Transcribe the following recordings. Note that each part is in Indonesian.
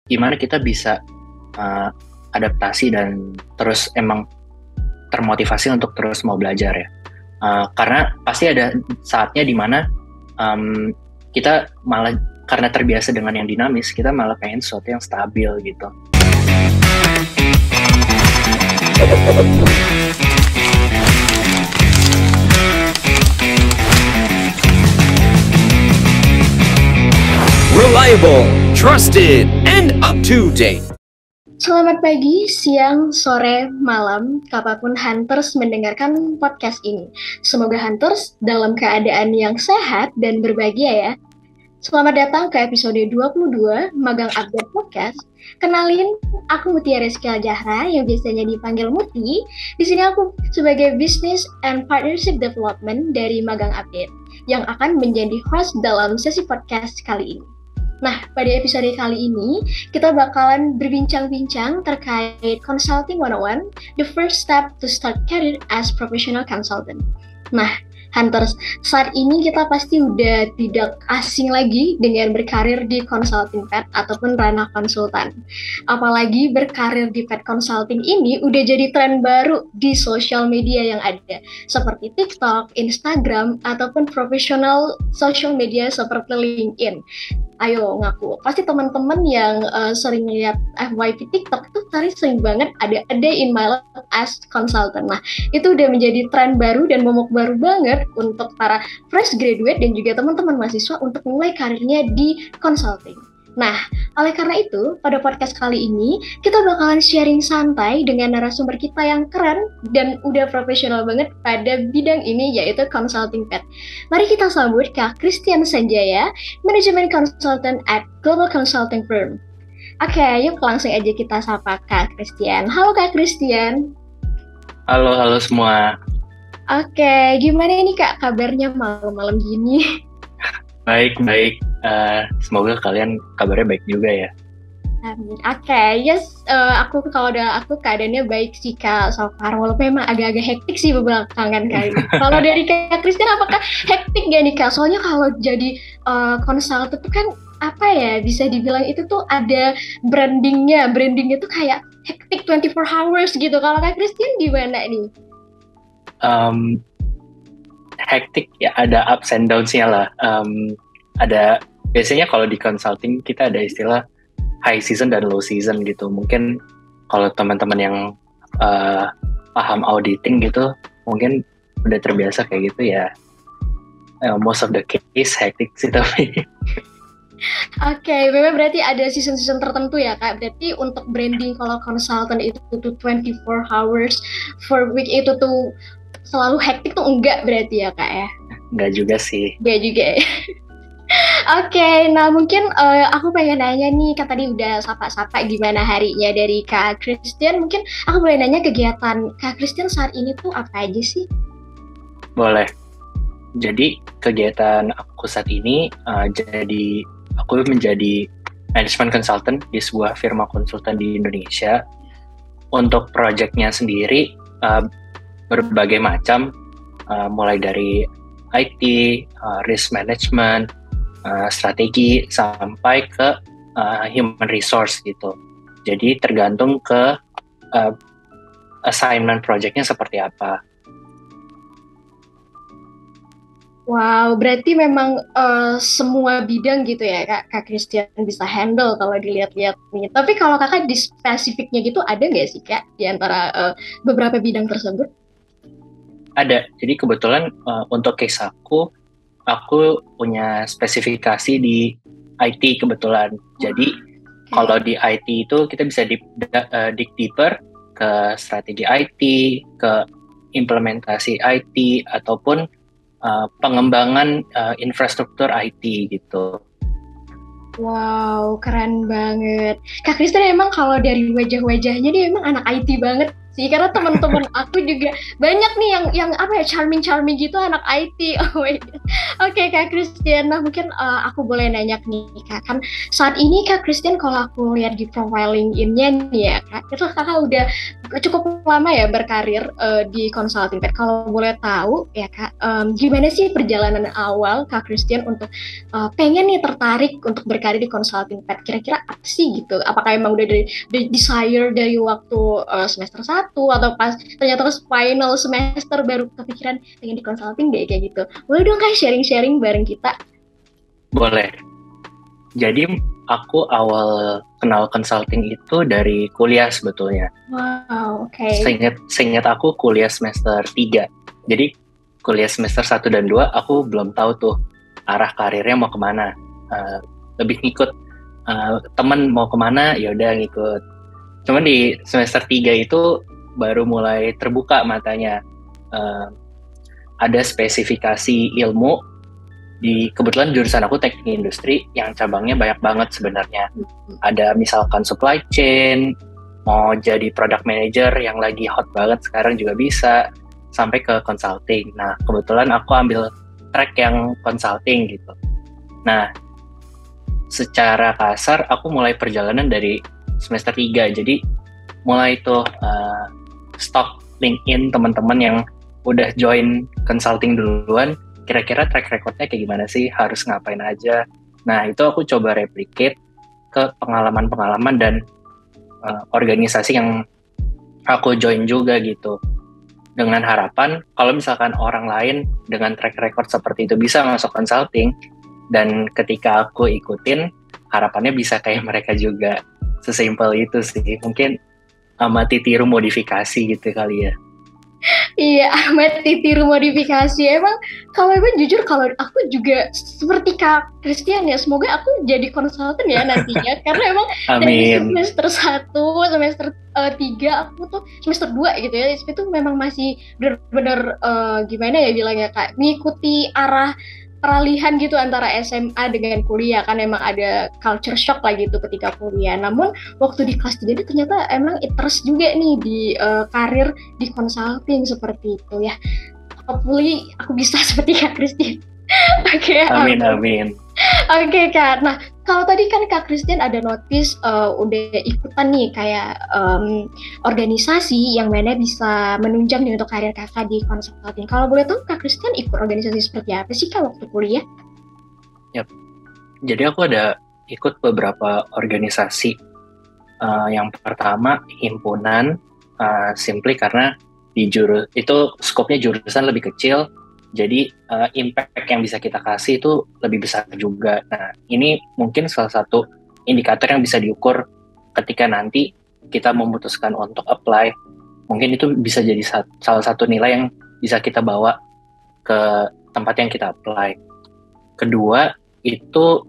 gimana kita bisa adaptasi dan terus emang termotivasi untuk terus mau belajar ya. Karena pasti ada saatnya di mana kita malah karena terbiasa dengan yang dinamis, kita malah pengen sesuatu yang stabil gitu. Reliable, trusted, and up to date. Selamat pagi, siang, sore, malam, kapanpun Hunters mendengarkan podcast ini. Semoga Hunters dalam keadaan yang sehat dan berbahagia ya. Selamat datang ke episode 22 Magang Update Podcast. Kenalin, aku Mutia Rizky Jahra yang biasanya dipanggil Muti. Di sini aku sebagai Business and Partnership Development dari Magang Update yang akan menjadi host dalam sesi podcast kali ini. Nah, pada episode kali ini, kita bakalan berbincang-bincang terkait Consulting 101, the first step to start career as professional consultant. Nah, Hunters, saat ini kita pasti udah tidak asing lagi dengan berkarir di consulting pet ataupun ranah konsultan. Apalagi berkarir di pet consulting ini udah jadi tren baru di sosial media yang ada, seperti TikTok, Instagram, ataupun profesional social media seperti LinkedIn. Ayo ngaku, pasti teman-teman yang sering lihat FYP TikTok itu sering banget ada a day in my life as consultant. Nah, itu udah menjadi tren baru dan momok baru banget untuk para fresh graduate dan juga teman-teman mahasiswa untuk mulai karirnya di consulting. Nah, oleh karena itu, pada podcast kali ini, kita bakalan sharing santai dengan narasumber kita yang keren dan udah profesional banget pada bidang ini, yaitu consulting pet. Mari kita sambut Kak Christian Sanjaya, Management Consultant at Global Consulting Firm. Oke, yuk langsung aja kita sapa Kak Christian. Halo Kak Christian. Halo semua. Oke, gimana nih Kak kabarnya malam-malam gini? Baik. Semoga kalian kabarnya baik juga ya. Oke, yes, aku keadaannya baik sih Kak so far, walaupun memang agak-agak hektik sih belakangan kali ini. Kalau dari Kak Christian apakah hektik gak nih Kak? Soalnya kalau jadi konsultan itu kan apa ya, bisa dibilang itu tuh ada brandingnya tuh kayak hektik 24 hours gitu. Kalau Kak Christian gimana nih? Hektik ya, ada ups and downs-nya lah. Ada biasanya kalau di consulting kita ada istilah high season dan low season gitu. Mungkin kalau teman-teman yang paham auditing gitu, mungkin udah terbiasa kayak gitu ya. Most of the case hectic sih tapi. Oke, memang berarti ada season-season tertentu ya Kak. Berarti untuk branding kalau consultant itu tuh 24 hours for week itu tuh selalu hektik tuh enggak berarti ya Kak ya? Enggak juga sih. Enggak juga ya. Oke, nah mungkin aku pengen nanya nih, kan tadi udah sapa-sapa gimana harinya dari Kak Christian. Mungkin aku boleh nanya kegiatan Kak Christian saat ini tuh apa aja sih? Boleh. Jadi kegiatan aku saat ini, aku menjadi management consultant di sebuah firma konsultan di Indonesia. Untuk projectnya sendiri berbagai macam, mulai dari IT, risk management, strategi sampai ke human resource gitu. Jadi tergantung ke assignment projectnya seperti apa. Wow, berarti memang semua bidang gitu ya Kak Christian bisa handle kalau dilihat-lihat nih. Tapi kalau Kakak di spesifiknya gitu ada nggak sih Kak di antara beberapa bidang tersebut? Ada. Jadi kebetulan untuk case aku punya spesifikasi di IT kebetulan. Jadi kalau di IT itu kita bisa dig deeper ke strategi IT, ke implementasi IT, ataupun pengembangan infrastruktur IT gitu. Wow, keren banget. Kak Kristen emang kalau dari wajah-wajahnya dia emang anak IT banget sih. Karena teman-teman aku juga banyak nih yang apa ya, charming gitu anak IT. Oh my God. Oke, Kak Christian. Nah, mungkin aku boleh nanya nih, Kak. Kan saat ini Kak Christian kalau aku lihat di profile LinkedIn-nya nih ya, Kak, itu Kakak udah cukup lama ya berkarir di consulting Kak. Kalau boleh tahu ya Kak, gimana sih perjalanan awal Kak Christian untuk pengen nih tertarik untuk berkarir di consulting Kak? Kira-kira apa sih gitu? Apakah emang udah dari desire dari waktu semester 1 atau pas ternyata pas final semester baru kepikiran pengen di consulting deh kayak gitu? Boleh dong Kak sharing-sharing bareng kita? Boleh. Jadi aku awal kenal consulting itu dari kuliah sebetulnya. Wow, oke. Seingat aku kuliah semester 3. Jadi kuliah semester 1 dan 2 aku belum tahu tuh arah karirnya mau kemana. Lebih ngikut temen mau kemana, ya udah ngikut. Cuman di semester 3 itu baru mulai terbuka matanya. Ada spesifikasi ilmu. Kebetulan jurusan aku teknik industri yang cabangnya banyak banget sebenarnya. Ada misalkan supply chain, mau jadi product manager yang lagi hot banget sekarang juga bisa, sampai ke consulting. Nah, kebetulan aku ambil track yang consulting gitu. Nah, secara kasar aku mulai perjalanan dari semester 3. Jadi mulai tuh stalk LinkedIn teman-teman yang udah join consulting duluan, kira-kira track recordnya kayak gimana sih, harus ngapain aja. Nah, itu aku coba replicate ke pengalaman-pengalaman dan organisasi yang aku join juga gitu. Dengan harapan, kalau misalkan orang lain dengan track record seperti itu bisa masuk consulting, dan ketika aku ikutin, harapannya bisa kayak mereka juga. Sesimpel itu sih, mungkin amati tiru modifikasi gitu kali ya. Iya, Ahmad ditiru modifikasi. Emang jujur kalau aku juga seperti Kak Christian ya, semoga aku jadi konsultan ya nantinya. Karena emang dari semester 1, semester 3, aku tuh semester 2 gitu ya, itu memang masih benar-benar gimana ya bilangnya Kak, mengikuti arah peralihan gitu antara SMA dengan kuliah, kan emang ada culture shock lah gitu ketika kuliah. Namun waktu di kelas 3 ini ternyata emang interest juga nih di karir di consulting seperti itu ya. Hopefully aku bisa seperti Kak Christian. Oke. Amin. Oke Kak, nah kalau tadi kan Kak Christian ada notice udah ikutan nih kayak organisasi yang mana bisa menunjang nih untuk karir kakak di consulting. Kalau boleh tahu Kak Christian ikut organisasi seperti apa sih Kak waktu kuliah? Yap, jadi aku ada ikut beberapa organisasi. Yang pertama himpunan, simply karena itu skopnya jurusan lebih kecil. Jadi impact yang bisa kita kasih itu lebih besar juga. Nah, ini mungkin salah satu indikator yang bisa diukur ketika nanti kita memutuskan untuk apply. Mungkin itu bisa jadi salah satu nilai yang bisa kita bawa ke tempat yang kita apply. Kedua, itu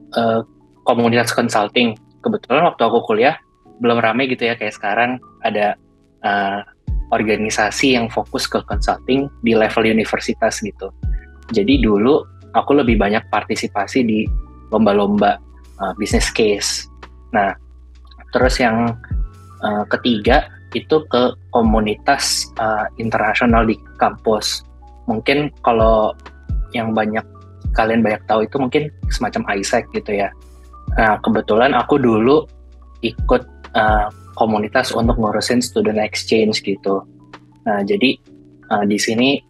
komunitas consulting. Kebetulan waktu aku kuliah belum ramai gitu ya kayak sekarang, ada organisasi yang fokus ke consulting di level universitas gitu. Jadi dulu aku lebih banyak partisipasi di lomba-lomba business case. Nah, terus yang ketiga itu ke komunitas internasional di kampus. Mungkin kalau yang kalian banyak tahu itu mungkin semacam ISEC gitu ya. Nah, kebetulan aku dulu ikut komunitas untuk ngurusin student exchange gitu. Nah, jadi di sini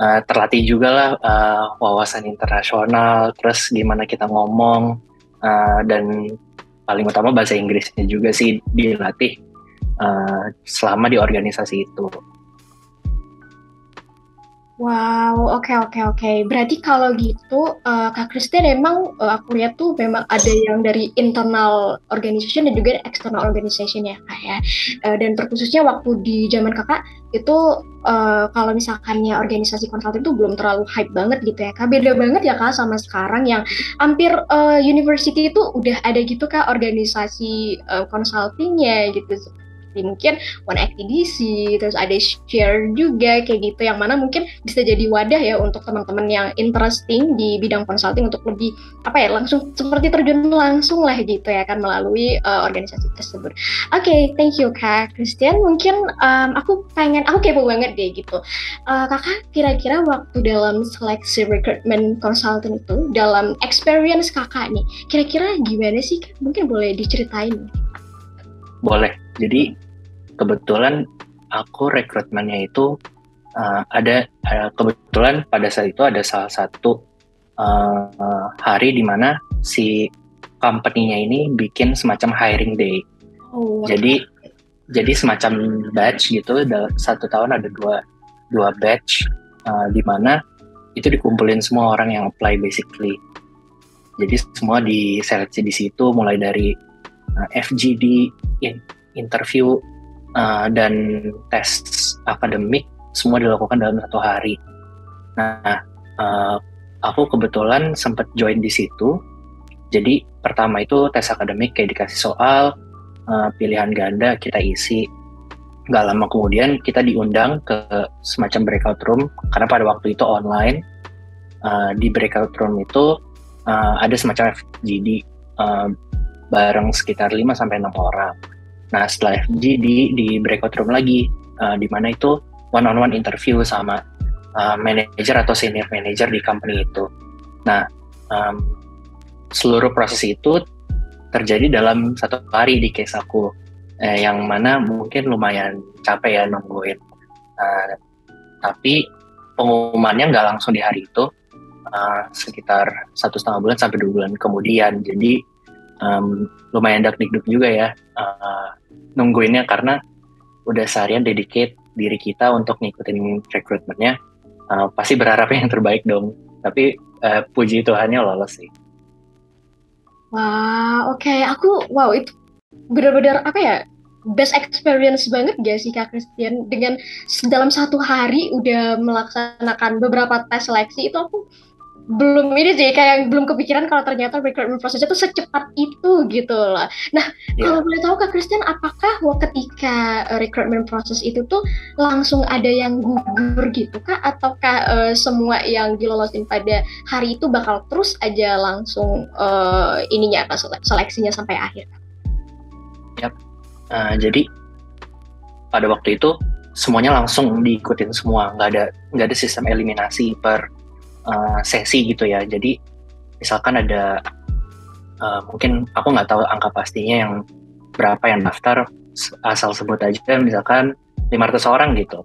terlatih juga lah wawasan internasional, terus gimana kita ngomong, dan paling utama bahasa Inggrisnya juga sih dilatih selama di organisasi itu. Wow, oke. Berarti kalau gitu, Kak Christian emang aku lihat tuh memang ada yang dari internal organization dan juga external organization ya Kak ya. Dan terkhususnya waktu di zaman Kakak itu kalau misalkannya organisasi konsulting itu belum terlalu hype banget gitu ya Kak. Beda banget ya Kak sama sekarang yang hampir university itu udah ada gitu Kak organisasi consultingnya gitu. Mungkin One ActiDC, terus ada share juga kayak gitu, yang mana mungkin bisa jadi wadah ya untuk teman-teman yang interesting di bidang consulting untuk lebih langsung seperti terjun langsung lah gitu ya kan melalui organisasi tersebut. Oke, thank you Kak Christian. Mungkin aku kepo banget deh gitu. Kakak kira-kira waktu dalam seleksi recruitment consultant itu, dalam experience kakak nih, kira-kira gimana sih Kak? Mungkin boleh diceritain. Boleh. Jadi kebetulan aku rekrutmennya itu ada kebetulan pada saat itu ada salah satu hari di mana si company-nya ini bikin semacam hiring day. Oh, Jadi semacam batch gitu, satu tahun ada dua batch di mana itu dikumpulin semua orang yang apply basically. Jadi semua diseleksi di situ, mulai dari FGD, interview, dan tes akademik, semua dilakukan dalam satu hari. Nah, aku kebetulan sempat join di situ. Jadi pertama itu tes akademik, kayak dikasih soal, pilihan ganda kita isi. Gak lama kemudian kita diundang ke semacam breakout room, karena pada waktu itu online. Di breakout room itu ada semacam FGD bareng sekitar 5-6 orang. Nah, setelah FGD di breakout room lagi, di mana itu one-on-one interview sama manager atau senior manager di company itu. Nah, seluruh proses itu terjadi dalam satu hari di case aku, yang mana mungkin lumayan capek ya nungguin. Tapi pengumumannya nggak langsung di hari itu, sekitar 1,5 bulan sampai 2 bulan kemudian. Jadi lumayan dak-dikduk juga ya nungguinnya, karena udah seharian dedicate diri kita untuk ngikutin rekrutmennya. Pasti berharapnya yang terbaik dong. Tapi puji Tuhannya lolos sih. wah, oke. Wow, itu benar-benar apa ya? Best experience banget gak sih Kak Christian? Dengan dalam satu hari udah melaksanakan beberapa tes seleksi, itu aku belum ini sih, kayak belum kepikiran kalau ternyata recruitment prosesnya tuh secepat itu gitu lah. Nah, kalau boleh tahu Kak Christian, apakah ketika recruitment proses itu tuh langsung ada yang gugur gitu Kak? Ataukah semua yang dilolosin pada hari itu bakal terus aja langsung seleksinya sampai akhir? Yap. Jadi pada waktu itu semuanya langsung diikutin semua, nggak ada sistem eliminasi per sesi gitu ya. Jadi misalkan ada mungkin aku nggak tahu angka pastinya yang berapa yang daftar, asal sebut aja misalkan 500 orang gitu.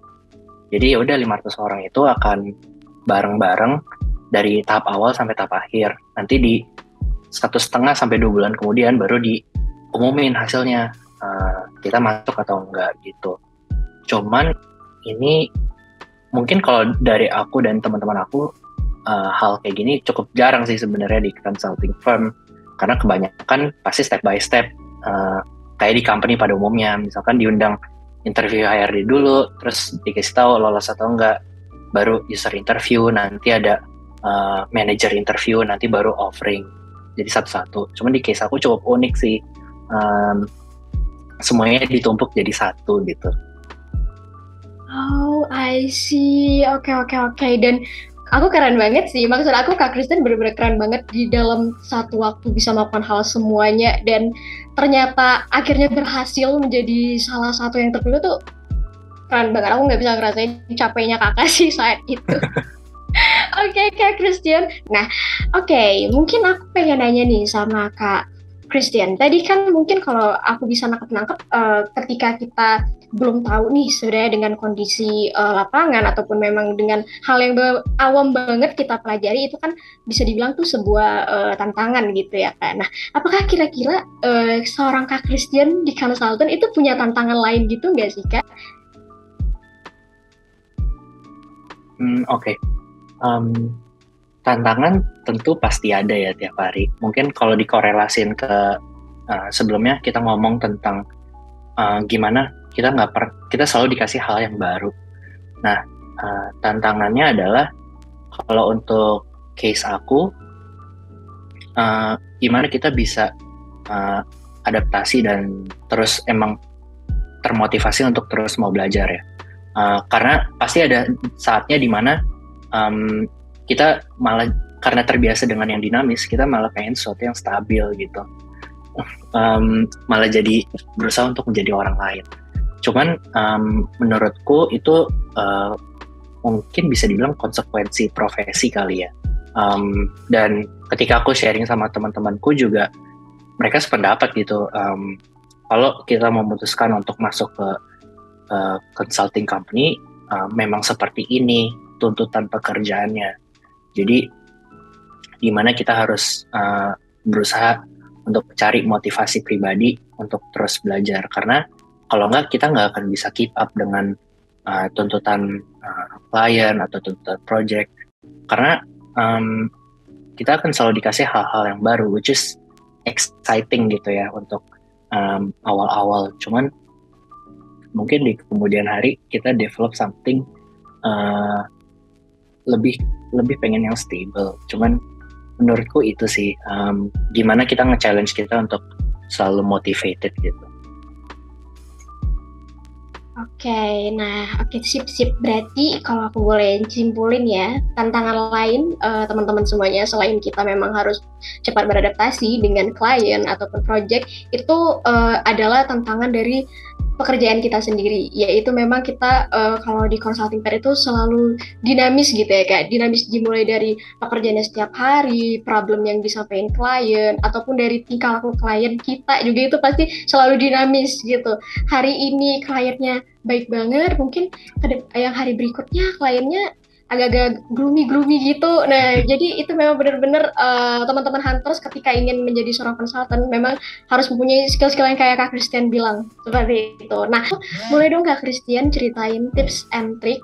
Jadi ya udah 500 orang itu akan bareng-bareng dari tahap awal sampai tahap akhir. Nanti di 1,5 sampai 2 bulan kemudian baru diumumin hasilnya, kita masuk atau enggak gitu. Cuman ini mungkin kalau dari aku dan teman-teman aku, hal kayak gini cukup jarang sih sebenarnya di consulting firm, karena kebanyakan pasti step by step, kayak di company pada umumnya. Misalkan diundang interview HRD dulu, terus dikasih tahu lolos atau enggak, baru user interview, nanti ada manager interview, nanti baru offering. Jadi satu-satu. Cuman di case aku cukup unik sih, semuanya ditumpuk jadi satu gitu. Oh, I see. Oke. Dan aku keren banget sih. Maksud aku Kak Kristen bener-bener keren banget di dalam satu waktu bisa melakukan hal semuanya, dan ternyata akhirnya berhasil menjadi salah satu yang terpilih tuh keren banget. Aku nggak bisa ngerasain capeknya kakak sih saat itu. Oke, Kak Christian. Nah, mungkin aku pengen nanya nih sama Kak Christian. Tadi kan mungkin kalau aku bisa nangkep ketika kita belum tahu nih sebenarnya dengan kondisi lapangan ataupun memang dengan hal yang awam banget kita pelajari, itu kan bisa dibilang tuh sebuah tantangan gitu ya Kak. Nah, apakah kira-kira seorang Kak Christian di consultant itu punya tantangan lain gitu nggak sih Kak? Oke. Tantangan tentu pasti ada ya tiap hari. Mungkin kalau dikorelasin ke sebelumnya kita ngomong tentang gimana kita selalu dikasih hal yang baru. Nah, tantangannya adalah kalau untuk case aku, gimana kita bisa adaptasi dan terus emang termotivasi untuk terus mau belajar ya. Karena pasti ada saatnya di mana kita malah karena terbiasa dengan yang dinamis, kita malah pengen sesuatu yang stabil gitu. Malah jadi berusaha untuk menjadi orang lain. Cuman menurutku itu mungkin bisa dibilang konsekuensi profesi kali ya. Dan ketika aku sharing sama teman-temanku juga, mereka sependapat gitu. Kalau kita memutuskan untuk masuk ke consulting company memang seperti ini tuntutan pekerjaannya. Jadi di mana kita harus berusaha untuk cari motivasi pribadi untuk terus belajar, karena kalau nggak kita nggak akan bisa keep up dengan tuntutan klien atau tuntutan project, karena kita akan selalu dikasih hal-hal yang baru, which is exciting gitu ya untuk awal-awal. Cuman mungkin di kemudian hari kita develop something lebih pengen yang stable. Cuman menurutku itu sih gimana kita nge-challenge kita untuk selalu motivated gitu. Oke, sip. Berarti kalau aku boleh simpulin ya, tantangan lain teman-teman semuanya selain kita memang harus cepat beradaptasi dengan klien ataupun project, itu adalah tantangan dari pekerjaan kita sendiri, yaitu memang kita kalau di consulting pair itu selalu dinamis gitu ya Kak, dinamis dimulai dari pekerjaannya setiap hari, problem yang disampaikan klien, ataupun dari tingkah laku klien kita juga itu pasti selalu dinamis gitu. Hari ini kliennya baik banget, mungkin yang hari berikutnya kliennya agak-agak gloomy gitu. Nah, jadi itu memang benar-benar teman-teman hunters ketika ingin menjadi seorang konsultan memang harus mempunyai skill-skill yang kayak Kak Christian bilang seperti itu. Nah, boleh dong Kak Christian ceritain tips and trick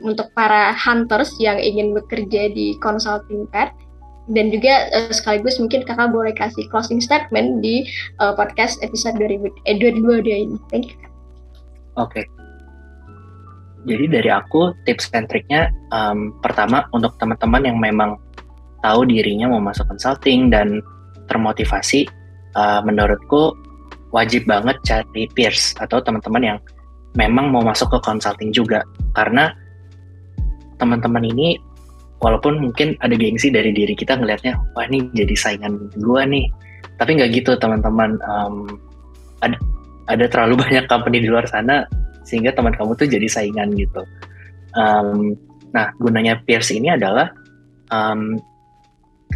untuk para hunters yang ingin bekerja di consulting pair, dan juga sekaligus mungkin Kakak boleh kasih closing statement di podcast episode 2022 ini. Thank you. Oke. Jadi dari aku tips and triknya pertama untuk teman-teman yang memang tahu dirinya mau masuk consulting dan termotivasi, menurutku wajib banget cari peers atau teman-teman yang memang mau masuk ke consulting juga, karena teman-teman ini walaupun mungkin ada gengsi dari diri kita ngelihatnya, wah ini jadi saingan gua nih, tapi nggak gitu teman-teman. Ada terlalu banyak company di luar sana sehingga teman kamu tuh jadi saingan gitu. Nah, gunanya peers ini adalah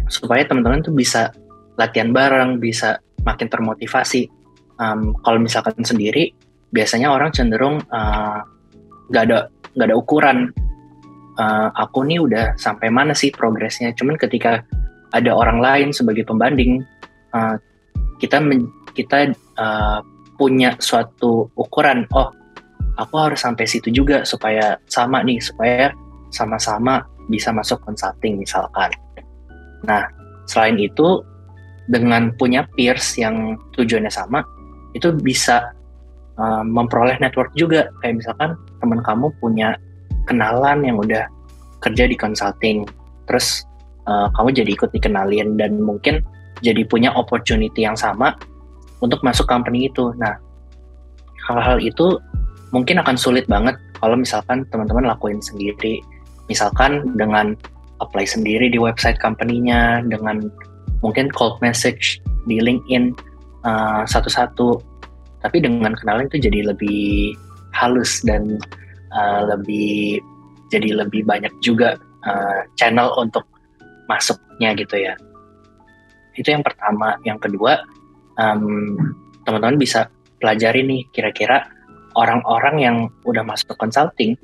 supaya teman-teman tuh bisa latihan bareng, bisa makin termotivasi. Kalau misalkan sendiri, biasanya orang cenderung nggak ada ukuran. Aku nih udah sampai mana sih progresnya? Cuman ketika ada orang lain sebagai pembanding, kita punya suatu ukuran. Oh, aku harus sampai situ juga supaya sama-sama bisa masuk consulting misalkan. Nah, selain itu dengan punya peers yang tujuannya sama, itu bisa memperoleh network juga. Kayak misalkan teman kamu punya kenalan yang udah kerja di consulting, terus kamu jadi ikut dikenalin dan mungkin jadi punya opportunity yang sama untuk masuk company itu. Nah, hal-hal itu mungkin akan sulit banget kalau misalkan teman-teman lakuin sendiri, misalkan dengan apply sendiri di website company-nya, dengan mungkin cold message di LinkedIn satu-satu. Tapi dengan kenalan itu jadi lebih halus dan jadi lebih banyak juga channel untuk masuknya gitu ya. Itu yang pertama. Yang kedua, teman-teman bisa pelajari nih kira-kira orang-orang yang udah masuk consulting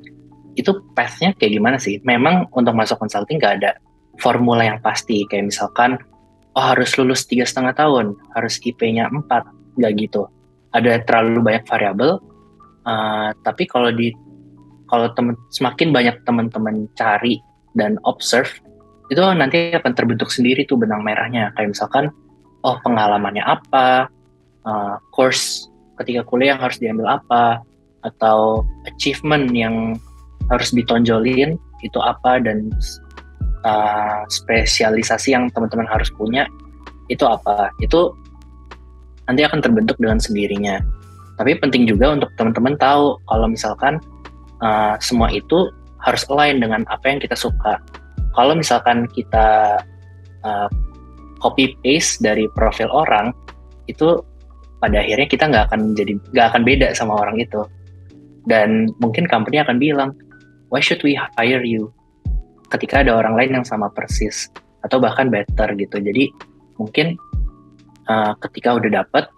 itu path-nya kayak gimana sih. Memang untuk masuk consulting gak ada formula yang pasti, kayak misalkan harus lulus 3,5 tahun, harus IP-nya 4, gak gitu. Ada terlalu banyak variabel, tapi kalau semakin banyak teman-teman cari dan observe, itu nanti akan terbentuk sendiri tuh benang merahnya. Kayak misalkan, pengalamannya apa, course ketika kuliah yang harus diambil apa, atau achievement yang harus ditonjolin itu apa, dan spesialisasi yang teman-teman harus punya itu apa. Itu nanti akan terbentuk dengan sendirinya. Tapi penting juga untuk teman-teman tahu kalau misalkan semua itu harus align dengan apa yang kita suka. Kalau misalkan kita copy paste dari profil orang, itu pada akhirnya kita nggak akan beda sama orang itu. Dan mungkin company akan bilang, why should we hire you? Ketika ada orang lain yang sama persis atau bahkan better gitu. Jadi mungkin ketika udah dapet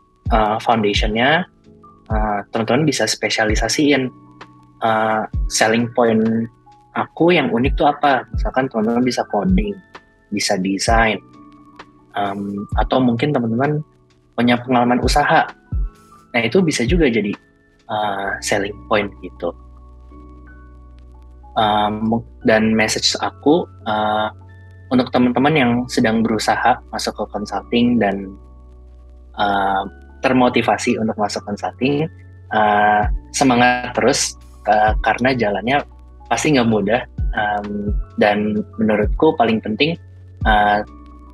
foundationnya, teman-teman bisa spesialisasiin selling point aku yang unik tuh apa. Misalkan teman-teman bisa coding, bisa desain, atau mungkin teman-teman punya pengalaman usaha. Nah itu bisa juga jadi selling point gitu. Dan message aku untuk teman-teman yang sedang berusaha masuk ke consulting dan termotivasi untuk masuk consulting, semangat terus karena jalannya pasti nggak mudah, dan menurutku paling penting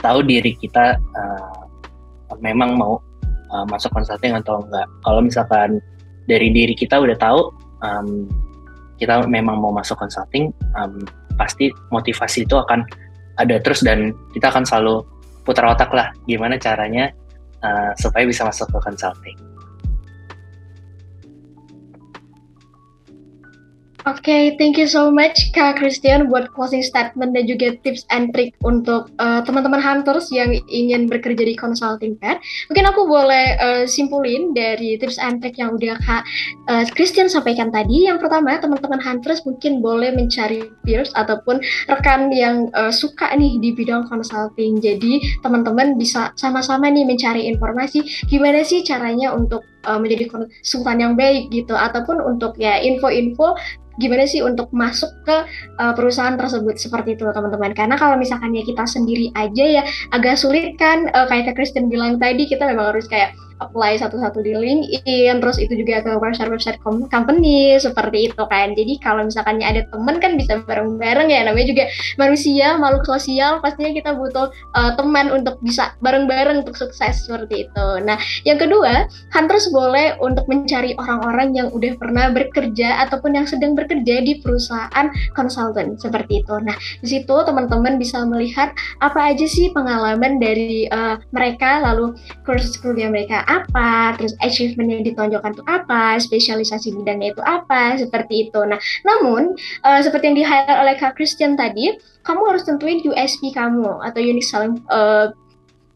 tahu diri kita memang mau masuk consulting atau enggak. Kalau misalkan dari diri kita udah tahu kita memang mau masuk consulting, pasti motivasi itu akan ada terus dan kita akan selalu putar otak lah gimana caranya supaya bisa masuk ke consulting. Oke, thank you so much Kak Christian buat closing statement dan juga tips and trick untuk teman-teman hunters yang ingin bekerja di consulting pad. Mungkin aku boleh simpulin dari tips and trick yang udah Kak Christian sampaikan tadi. Yang pertama, teman-teman hunters mungkin boleh mencari peers ataupun rekan yang suka nih di bidang consulting. Jadi teman-teman bisa sama-sama nih mencari informasi gimana sih caranya untuk menjadi konsultan yang baik gitu, ataupun untuk ya info-info gimana sih untuk masuk ke perusahaan tersebut, seperti itu teman-teman. Karena kalau misalkan ya kita sendiri aja ya agak sulit kan, kayak Kak Kristen bilang tadi, kita memang harus kayak apply satu-satu di LinkedIn, terus itu juga ke website company seperti itu kan. Jadi kalau misalkannya ada teman kan bisa bareng-bareng ya, namanya juga manusia, makhluk sosial, pastinya kita butuh teman untuk bisa bareng-bareng untuk sukses seperti itu. Nah, yang kedua, hunters boleh untuk mencari orang-orang yang udah pernah bekerja ataupun yang sedang bekerja di perusahaan konsultan seperti itu. Nah, di situ teman-teman bisa melihat apa aja sih pengalaman dari mereka, lalu kursus kuliah mereka apa, terus achievement yang ditonjolkan itu apa, spesialisasi bidangnya itu apa, seperti itu. Nah, namun seperti yang di-highlight oleh Kak Christian tadi, kamu harus tentuin USP kamu atau unique selling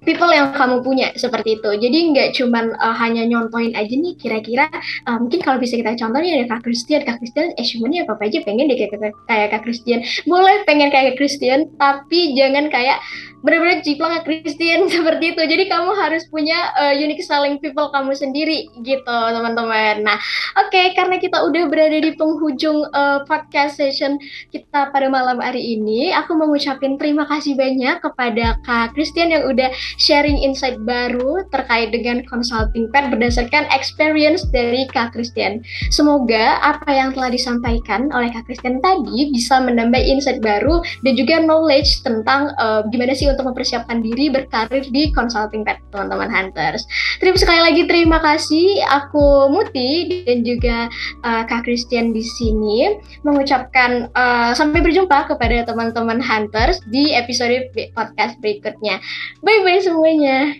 people yang kamu punya, seperti itu. Jadi nggak cuman hanya nyontoin aja nih, kira-kira mungkin kalau bisa kita contohnya ada Kak Christian achievementnya apa aja pengen deh kayak Kak Christian. Boleh pengen kayak Christian, tapi jangan kayak benar-benar jiplak Kak Christian seperti itu. Jadi kamu harus punya unique selling people kamu sendiri gitu teman-teman. Nah, oke, karena kita udah berada di penghujung podcast session kita pada malam hari ini, aku mau ngucapin terima kasih banyak kepada Kak Christian yang udah sharing insight baru terkait dengan consulting pad berdasarkan experience dari Kak Christian. Semoga apa yang telah disampaikan oleh Kak Christian tadi bisa menambah insight baru dan juga knowledge tentang gimana sih untuk mempersiapkan diri berkarir di consulting pad, teman-teman hunters. Sekali lagi terima kasih. Aku Muti dan juga Kak Christian di sini mengucapkan sampai berjumpa kepada teman-teman hunters di episode podcast berikutnya. Bye-bye semuanya.